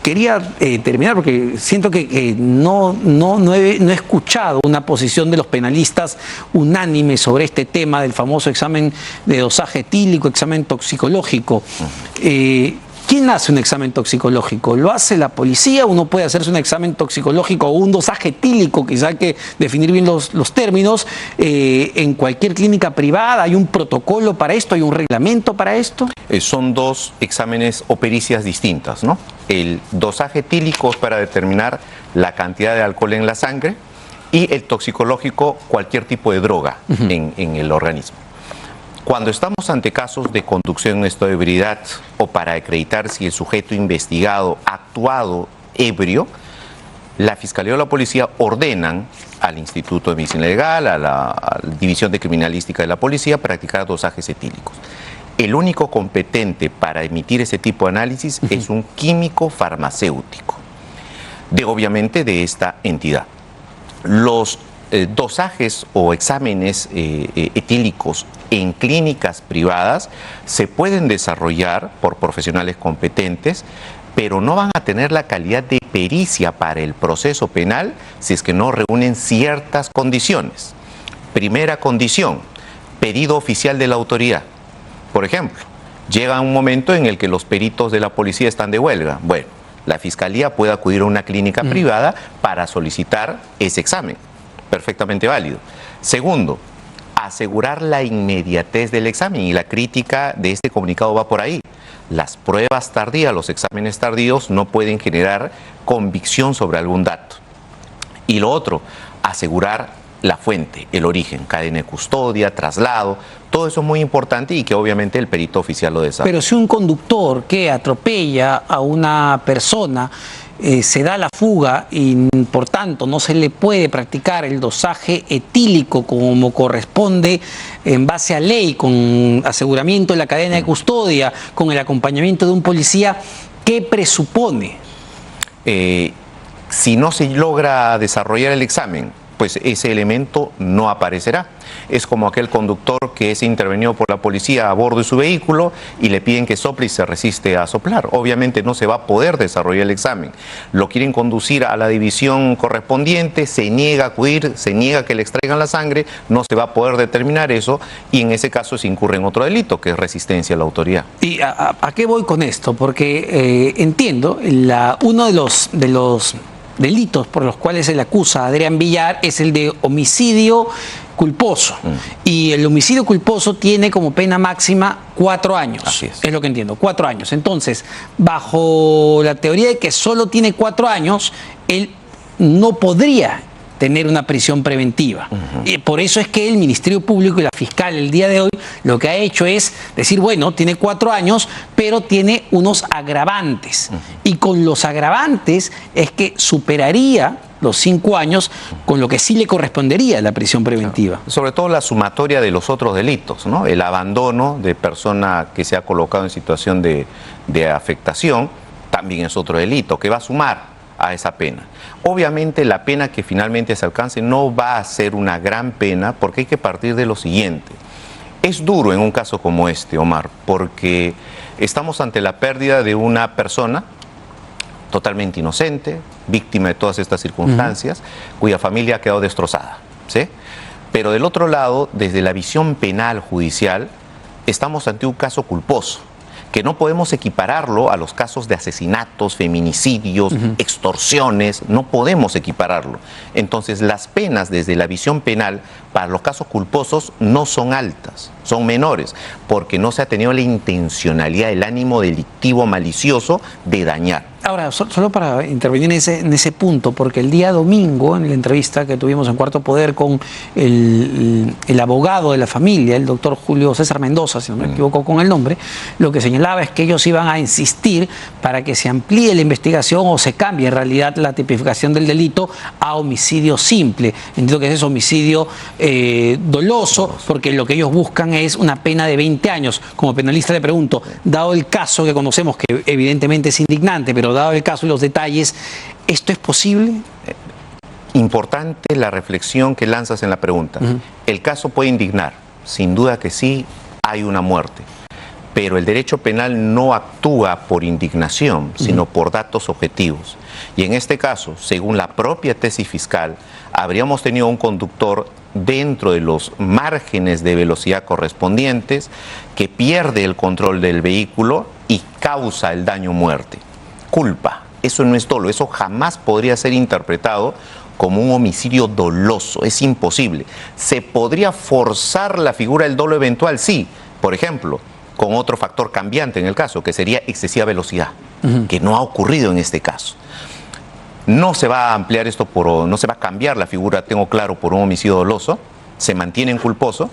quería terminar porque siento que no he escuchado una posición de los penalistas unánime sobre este tema del famoso examen de dosaje etílico, examen toxicológico. ¿Quién hace un examen toxicológico? ¿Lo hace la policía? ¿Uno puede hacerse un examen toxicológico o un dosaje etílico? Quizá hay que definir bien los términos. ¿En cualquier clínica privada hay un protocolo para esto? ¿Hay un reglamento para esto? Son dos exámenes o pericias distintas, ¿no? El dosaje etílico es para determinar la cantidad de alcohol en la sangre y el toxicológico cualquier tipo de droga en el organismo. Cuando estamos ante casos de conducción en estado de ebriedad o para acreditar si el sujeto investigado ha actuado ebrio, la Fiscalía o la Policía ordenan al Instituto de Medicina Legal, a la División de Criminalística de la Policía, practicar dosajes etílicos. El único competente para emitir ese tipo de análisis es un químico farmacéutico, obviamente de esta entidad. Los dosajes o exámenes etílicos en clínicas privadas se pueden desarrollar por profesionales competentes, pero no van a tener la calidad de pericia para el proceso penal si es que no reúnen ciertas condiciones. Primera condición, pedido oficial de la autoridad. Por ejemplo, llega un momento en el que los peritos de la policía están de huelga. Bueno, la Fiscalía puede acudir a una clínica privada para solicitar ese examen. Perfectamente válido. Segundo, asegurar la inmediatez del examen, y la crítica de este comunicado va por ahí. Las pruebas tardías, los exámenes tardíos no pueden generar convicción sobre algún dato. Y lo otro, asegurar la fuente, el origen, cadena de custodia, traslado, todo eso es muy importante y que obviamente el perito oficial lo desarrolla. Pero si un conductor que atropella a una persona se da la fuga y por tanto no se le puede practicar el dosaje etílico como corresponde en base a ley, con aseguramiento de la cadena de custodia, con el acompañamiento de un policía, ¿qué presupone? Si no se logra desarrollar el examen, pues ese elemento no aparecerá. Es como aquel conductor que es intervenido por la policía a bordo de su vehículo y le piden que sople y se resiste a soplar. Obviamente no se va a poder desarrollar el examen. Lo quieren conducir a la división correspondiente, se niega a acudir, se niega que le extraigan la sangre, no se va a poder determinar eso y en ese caso se incurre en otro delito, que es resistencia a la autoridad. ¿Y a qué voy con esto? Porque entiendo, uno de los delitos por los cuales se le acusa a Adrián Villar es el de homicidio culposo. Y el homicidio culposo tiene como pena máxima 4 años. Así es. Es lo que entiendo, 4 años. Entonces, bajo la teoría de que solo tiene 4 años, él no podría tener una prisión preventiva. Y por eso es que el Ministerio Público y la fiscal el día de hoy lo que ha hecho es decir, bueno, tiene 4 años, pero tiene unos agravantes. Y con los agravantes es que superaría los 5 años, con lo que sí le correspondería la prisión preventiva. Claro. Sobre todo la sumatoria de los otros delitos, ¿no? El abandono de persona que se ha colocado en situación de afectación también es otro delito que va a sumar a esa pena. Obviamente la pena que finalmente se alcance no va a ser una gran pena porque hay que partir de lo siguiente. Es duro en un caso como este, Omar, porque estamos ante la pérdida de una persona totalmente inocente, víctima de todas estas circunstancias, cuya familia ha quedado destrozada, ¿sí? Pero del otro lado, desde la visión penal judicial, estamos ante un caso culposo, que no podemos equipararlo a los casos de asesinatos, feminicidios, extorsiones, no podemos equipararlo. Entonces las penas desde la visión penal para los casos culposos no son altas, son menores, porque no se ha tenido la intencionalidad, el ánimo delictivo malicioso de dañar. Ahora, solo para intervenir en ese punto, porque el día domingo, en la entrevista que tuvimos en Cuarto Poder con el abogado de la familia, el doctor Julio César Mendoza, si no me equivoco con el nombre, lo que señalaba es que ellos iban a insistir para que se amplíe la investigación o se cambie en realidad la tipificación del delito a homicidio simple. Entiendo que ese es homicidio doloso, porque lo que ellos buscan es una pena de 20 años. Como penalista le pregunto, dado el caso que conocemos, que evidentemente es indignante, pero dado el caso y los detalles, ¿esto es posible? Importante la reflexión que lanzas en la pregunta. El caso puede indignar, sin duda que sí, hay una muerte. pero el derecho penal no actúa por indignación, sino por datos objetivos. Y en este caso, según la propia tesis fiscal, habríamos tenido un conductor dentro de los márgenes de velocidad correspondientes que pierde el control del vehículo y causa el daño o muerte. Culpa, eso no es dolo, eso jamás podría ser interpretado como un homicidio doloso, es imposible. ¿Se podría forzar la figura del dolo eventual? Sí, por ejemplo, con otro factor cambiante en el caso, que sería excesiva velocidad, que no ha ocurrido en este caso. No se va a ampliar esto, no se va a cambiar la figura, tengo claro, por un homicidio doloso, se mantiene en culposo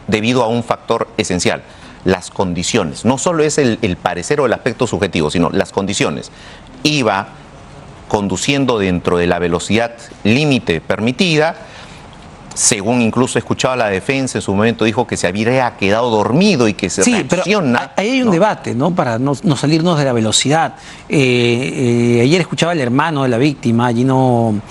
debido a un factor esencial, las condiciones. No solo es el parecer o el aspecto subjetivo, sino las condiciones. Iba conduciendo dentro de la velocidad límite permitida, según incluso escuchaba la defensa en su momento, dijo que se había quedado dormido y que se reacciona. Pero ahí hay un debate, ¿no? Para no salirnos de la velocidad. Ayer escuchaba al hermano de la víctima, Gino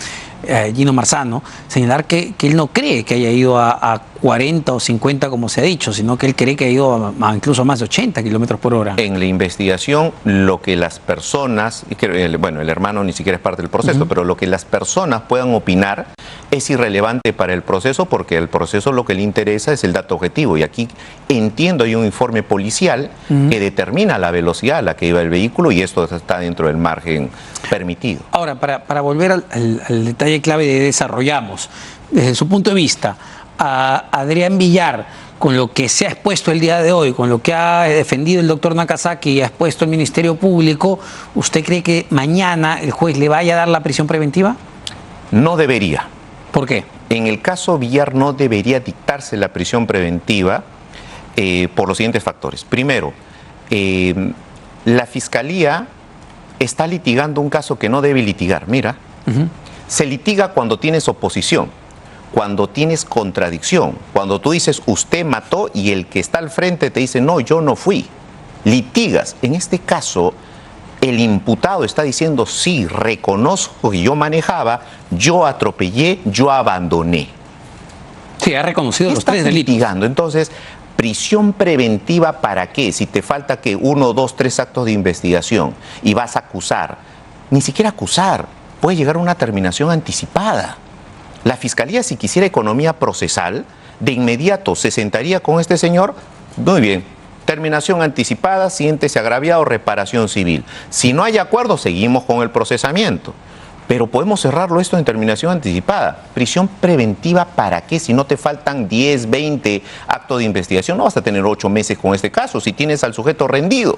Marzano, señalar que él no cree que haya ido a 40 o 50 como se ha dicho, sino que él cree que ha ido incluso a más de 80 kilómetros por hora. En la investigación, lo que las personas, bueno, el hermano ni siquiera es parte del proceso, pero lo que las personas puedan opinar es irrelevante para el proceso, porque el proceso lo que le interesa es el dato objetivo. Y aquí entiendo, hay un informe policial que determina la velocidad a la que iba el vehículo y esto está dentro del margen permitido. Ahora, para volver al detalle clave de desarrollamos, desde su punto de vista, a Adrián Villar, con lo que se ha expuesto el día de hoy, con lo que ha defendido el doctor Nakazaki y ha expuesto el Ministerio Público, ¿usted cree que mañana el juez le vaya a dar la prisión preventiva? No debería. ¿Por qué? En el caso Villar no debería dictarse la prisión preventiva por los siguientes factores. Primero, la Fiscalía está litigando un caso que no debe litigar. Mira, se litiga cuando tienes oposición, cuando tienes contradicción, cuando tú dices usted mató y el que está al frente te dice no, yo no fui. Litigas. En este caso, el imputado está diciendo sí, reconozco que yo manejaba, yo atropellé, yo abandoné. Sí, ha reconocido los tres delitos. Litigando. Entonces, prisión preventiva, ¿para qué? Si te falta que 1, 2, 3 actos de investigación y vas a acusar, ni siquiera acusar, puede llegar a una terminación anticipada. La Fiscalía, si quisiera economía procesal, de inmediato se sentaría con este señor, muy bien, terminación anticipada, siéntese agraviado, reparación civil. Si no hay acuerdo, seguimos con el procesamiento. Pero podemos cerrarlo esto en terminación anticipada. Prisión preventiva, ¿para qué? Si no te faltan 10, 20 actos de investigación, no vas a tener 8 meses con este caso, si tienes al sujeto rendido.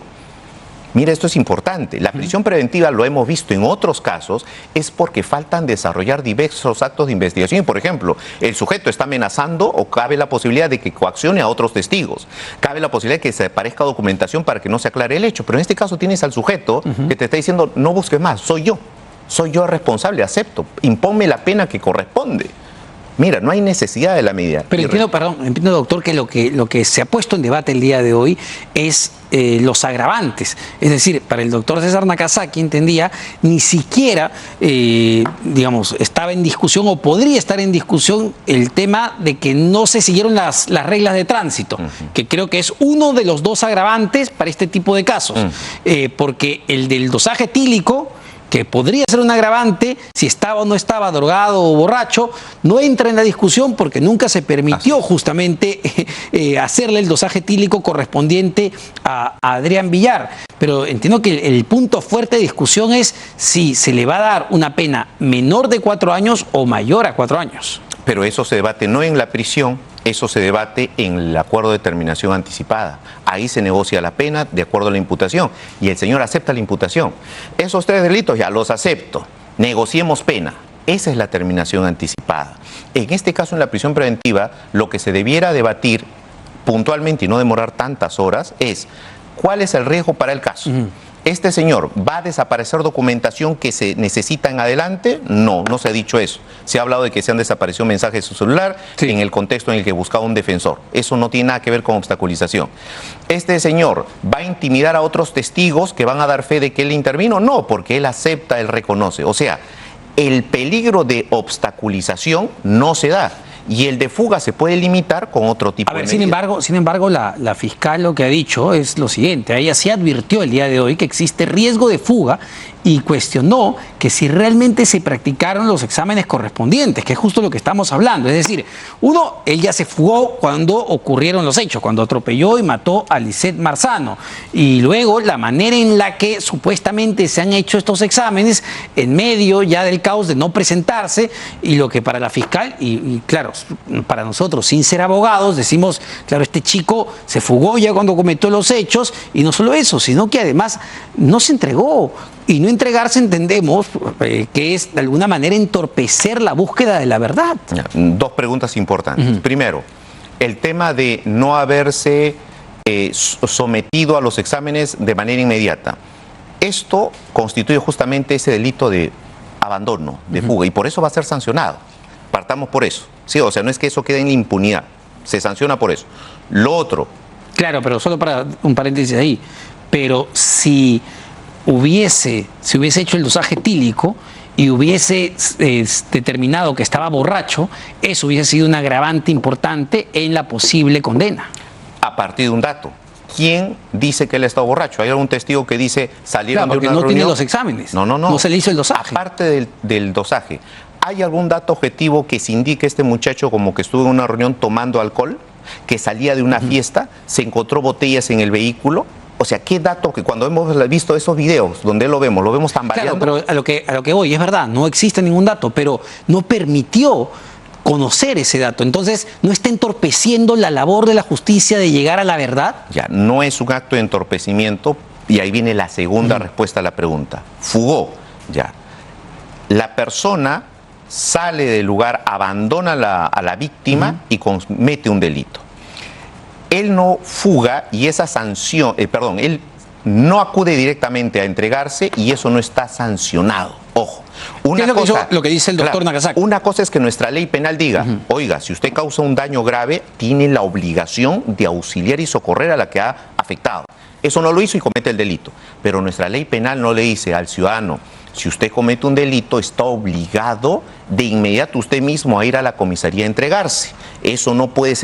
Mira, esto es importante. La prisión preventiva, lo hemos visto en otros casos, es porque faltan desarrollar diversos actos de investigación. Por ejemplo, el sujeto está amenazando o cabe la posibilidad de que coaccione a otros testigos. Cabe la posibilidad de que se aparezca documentación para que no se aclare el hecho. Pero en este caso tienes al sujeto que te está diciendo, no busques más, soy yo el responsable, acepto, imponme la pena que corresponde. Mira, no hay necesidad de la medida. Pero entiendo, doctor, que lo que se ha puesto en debate el día de hoy es los agravantes. Es decir, para el doctor César Nakazaki, entendía, ni siquiera, digamos, estaba en discusión o podría estar en discusión el tema de que no se siguieron las reglas de tránsito, que creo que es uno de los dos agravantes para este tipo de casos. Porque el del dosaje etílico, que podría ser un agravante si estaba o no estaba drogado o borracho, no entra en la discusión porque nunca se permitió justamente hacerle el dosaje etílico correspondiente a Adrián Villar. Pero entiendo que el punto fuerte de discusión es si se le va a dar una pena menor de 4 años o mayor a 4 años. Pero eso se debate no en la prisión, eso se debate en el acuerdo de terminación anticipada. Ahí se negocia la pena de acuerdo a la imputación y el señor acepta la imputación. Esos 3 delitos ya los acepto, negociemos pena. Esa es la terminación anticipada. En este caso, en la prisión preventiva, lo que se debiera debatir puntualmente y no demorar tantas horas es ¿cuál es el riesgo para el caso? ¿Este señor va a desaparecer documentación que se necesita en adelante? No, no se ha dicho eso. Se ha hablado de que se han desaparecido mensajes de su celular en el contexto en el que buscaba un defensor. Eso no tiene nada que ver con obstaculización. ¿Este señor va a intimidar a otros testigos que van a dar fe de que él intervino? No, porque él acepta, él reconoce. O sea, el peligro de obstaculización no se da. Y el de fuga se puede limitar con otro tipo de medidas. Sin embargo, la fiscal lo que ha dicho es lo siguiente. Ella sí advirtió el día de hoy que existe riesgo de fuga y cuestionó que si realmente se practicaron los exámenes correspondientes, que es justo lo que estamos hablando. Es decir, uno, él ya se fugó cuando ocurrieron los hechos, cuando atropelló y mató a Lisette Marzano. Y luego la manera en la que supuestamente se han hecho estos exámenes en medio ya del caos de no presentarse, y lo que para la fiscal, y claro, para nosotros sin ser abogados decimos, claro, este chico se fugó ya cuando cometió los hechos, y no solo eso, sino que además no se entregó. Y no entregarse entendemos que es de alguna manera entorpecer la búsqueda de la verdad. Dos preguntas importantes. Primero, el tema de no haberse sometido a los exámenes de manera inmediata. Esto constituye justamente ese delito de abandono, de fuga, y por eso va a ser sancionado. Partamos por eso. Sí, o sea, no es que eso quede en la impunidad, se sanciona por eso. Lo otro. Claro, pero solo para un paréntesis ahí, pero si hubiese hecho el dosaje etílico y hubiese determinado que estaba borracho, eso hubiese sido un agravante importante en la posible condena. A partir de un dato. ¿Quién dice que él estaba borracho? ¿Hay algún testigo que dice salieron de una reunión? Porque no tiene los exámenes. No se le hizo el dosaje. Aparte del dosaje, ¿hay algún dato objetivo que se indique este muchacho como que estuvo en una reunión tomando alcohol, que salía de una fiesta, se encontró botellas en el vehículo? O sea, ¿qué dato que cuando hemos visto esos videos donde lo vemos tambaleando? Claro, pero a lo que voy, es verdad, no existe ningún dato, pero no permitió conocer ese dato. Entonces, ¿no está entorpeciendo la labor de la justicia de llegar a la verdad? Ya, no es un acto de entorpecimiento, y ahí viene la segunda respuesta a la pregunta. Fugó, ya. La persona sale del lugar, abandona a la víctima y comete un delito. Él no fuga y esa sanción, él no acude directamente a entregarse y eso no está sancionado. Ojo. ¿Qué es lo que dice el doctor Nagasaki? Una cosa es que nuestra ley penal diga, oiga, si usted causa un daño grave, tiene la obligación de auxiliar y socorrer a la que ha afectado. Eso no lo hizo y comete el delito. Pero nuestra ley penal no le dice al ciudadano, si usted comete un delito, está obligado de inmediato usted mismo a ir a la comisaría a entregarse. Eso no puede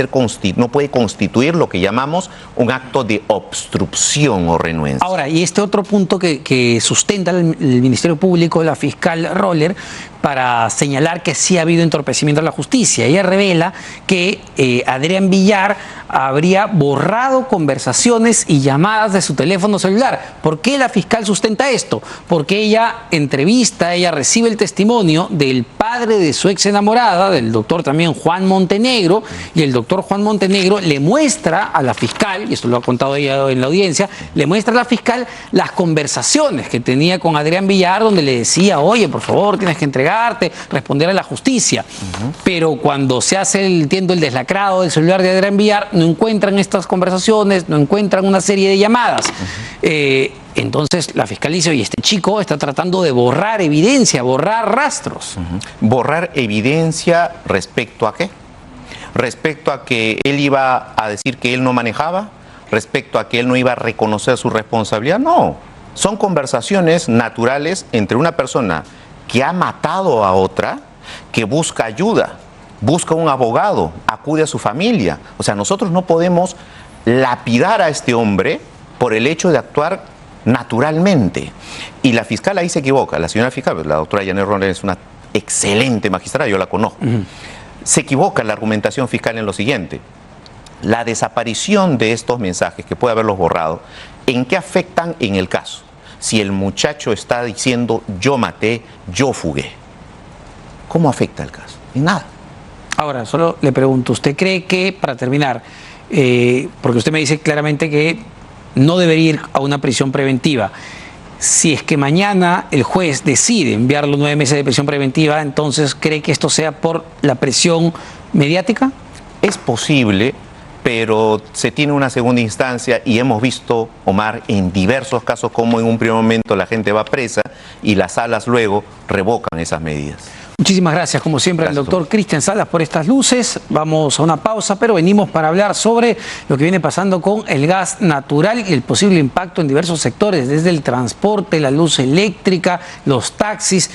constituir lo que llamamos un acto de obstrucción o renuencia. Ahora, y este otro punto que sustenta el Ministerio Público, la fiscal Roller, para señalar que sí ha habido entorpecimiento de la justicia. Ella revela que Adrián Villar habría borrado conversaciones y llamadas de su teléfono celular. ¿Por qué la fiscal sustenta esto? Porque ella recibe el testimonio del padre de su ex enamorada, del doctor también Juan Montenegro, y el doctor Juan Montenegro le muestra a la fiscal, y esto lo ha contado ella en la audiencia, le muestra a la fiscal las conversaciones que tenía con Adrián Villar, donde le decía, oye, por favor, tienes que entregarte, responder a la justicia. Pero cuando se hace el deslacrado del celular de Adrián Villar, no encuentran estas conversaciones, no encuentran una serie de llamadas. Entonces la fiscal dice, oye, este chico está tratando de borrar evidencia, borrar rastros. ¿Borrar evidencia respecto a qué? ¿Respecto a que él iba a decir que él no manejaba? ¿Respecto a que él no iba a reconocer su responsabilidad? No, son conversaciones naturales entre una persona que ha matado a otra, que busca ayuda, busca un abogado, acude a su familia. O sea, nosotros no podemos lapidar a este hombre por el hecho de actuar naturalmente. Y la fiscal ahí se equivoca, la señora fiscal, la doctora Janet Roller es una excelente magistrada, yo la conozco. Se equivoca en la argumentación fiscal en lo siguiente: la desaparición de estos mensajes, que puede haberlos borrado, ¿en qué afectan en el caso? Si el muchacho está diciendo yo maté, yo fugué, ¿cómo afecta el caso? En nada. Ahora, solo le pregunto, ¿usted cree que, para terminar, porque usted me dice claramente que no debería ir a una prisión preventiva, si es que mañana el juez decide enviarlo 9 meses de prisión preventiva, entonces ¿cree que esto sea por la presión mediática? Es posible, pero se tiene una segunda instancia y hemos visto, Omar, en diversos casos cómo en un primer momento la gente va presa y las salas luego revocan esas medidas. Muchísimas gracias, como siempre, al doctor Cristian Salas por estas luces. Vamos a una pausa, pero venimos para hablar sobre lo que viene pasando con el gas natural y el posible impacto en diversos sectores, desde el transporte, la luz eléctrica, los taxis.